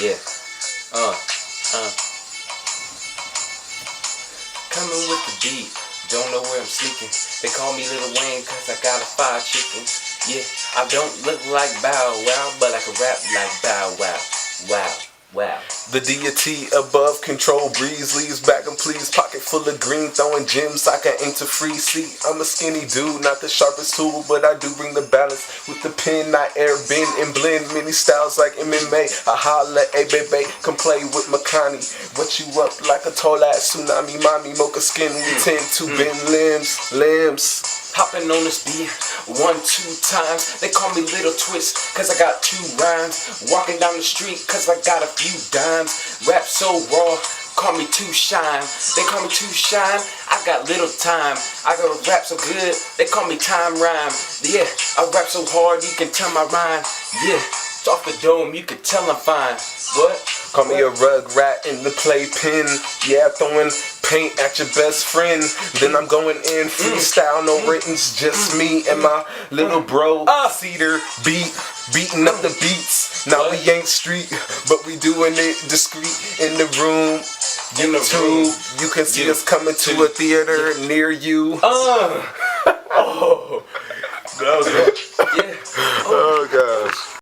Yeah. Uh. Uh. Coming with the beat. Don't know where I'm sneaking. They call me Lil Wayne cause I got a fire chicken. Yeah, I don't look like Bow Wow, but I can rap like Bow Wow. Wow. Wow. The deity above control breeze leaves back and please. Pocket full of green, throwing gems I can aim to free. See, I'm a skinny dude, not the sharpest tool, but I do bring the balance with the pen. I air bend and blend many styles like MMA. I holla, hey baby, come play with Makani. What you up like a tall ass tsunami, mommy, mocha skin. We tend to bend limbs. Hopping on this beat 1, 2 times. They call me Little Twist cause I got 2 rhymes. Walking down the street cause I got a few dimes. Rap so raw, call me Too Shine. They call me Too Shine, I got little time. I gotta rap so good, they call me Time Rhyme. Yeah, I rap so hard you can tell my rhyme. Yeah, it's off the dome, you can tell I'm fine. What? Call me a rug rat in the playpen. Yeah, throwing paint at your best friend. Then I'm going in freestyle, no ratings, just me and my little bro. Cedar beating up the beats. Now we ain't street, but we doing it discreet in the room. YouTube, you can see us coming to a theater near you. Oh, that was